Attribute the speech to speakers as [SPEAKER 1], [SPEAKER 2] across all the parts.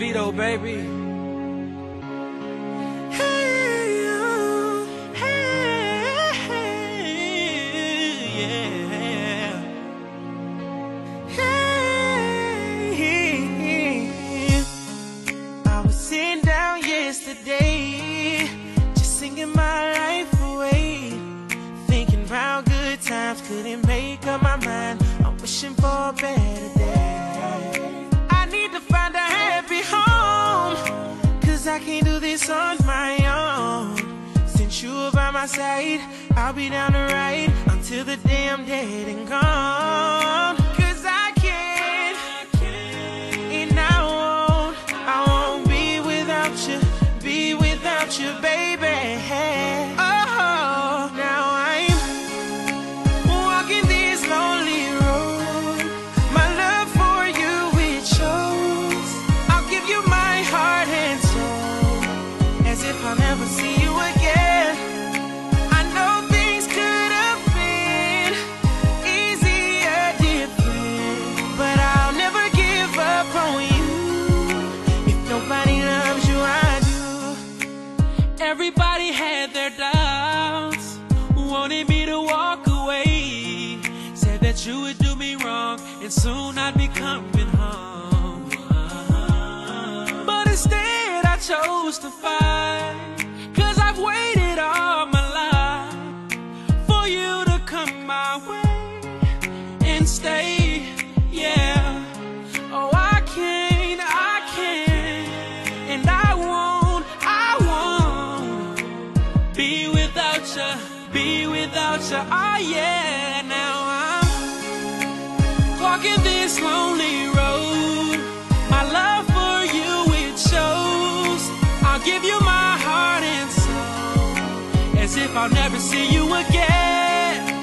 [SPEAKER 1] Vito, baby.
[SPEAKER 2] Hey, oh, hey, yeah. Hey, I was sitting down yesterday, just singing my life away, thinking about good times, couldn't make up my mind. I'm wishing for a better day. I need to find a happy home, cause I can't do this on my own. Since you are by my side, I'll be down to ride until the day I'm dead and gone. Cause I can't, and I won't be without you, baby. Oh, now I'm walking this lonely road. My love for you, it shows. I'll give you my heart and soul, as if I'll never see you again. I know things could have been easier, different, but I'll never give up on you. If nobody loves you, I do.
[SPEAKER 1] Everybody had their doubts, wanted me to walk away, said that you would do me wrong and soon I'd be coming home. But instead I chose to fight, cause I've waited all my life for you to come my way and stay, yeah. Oh, I can't, and I won't be without you, oh yeah. Now I'm walking this lonely road. My love for you, it shows. I'll give you my heart and soul, as if I'll never see you again.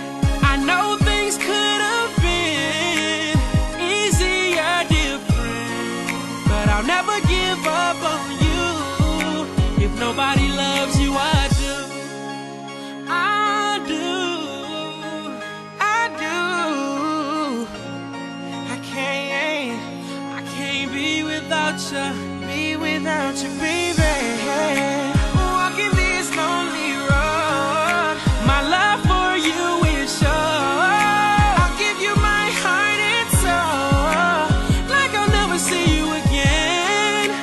[SPEAKER 1] I know things could have been easier, different, but I'll never give up on you. If nobody loves you, I do.
[SPEAKER 2] Be without you, baby. Walking this lonely road. My love for you is sure. I'll give you my heart and soul, like I'll never see you again.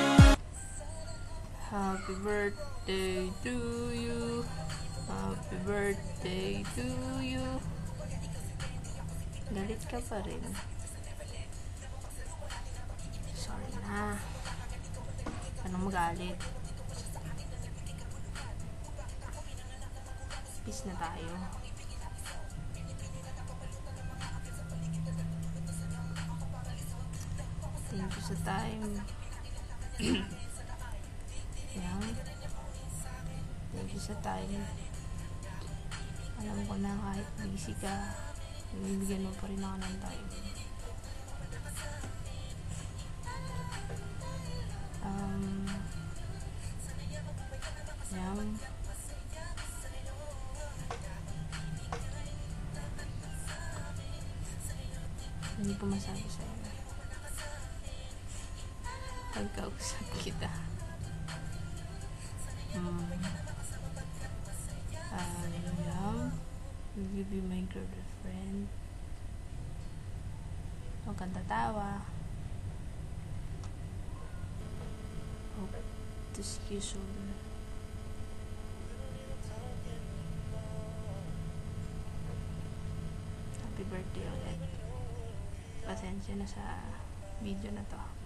[SPEAKER 3] Happy birthday to you. Happy birthday to you. Galit ka pa rin. Sorry na. Anong magalit? Peace na tayo. Thank you sa time. Yan. Thank you sa time. Alam ko na kahit busy ka, bibigyan mo pa rin ako ng time. Yan. Hindi ko masabi sa'yo. Pagkausap kita. Will you be my girlfriend? Huwag kang tatawa. Hope to see you soon. Happy birthday ulit. Pasensya na sa video na to.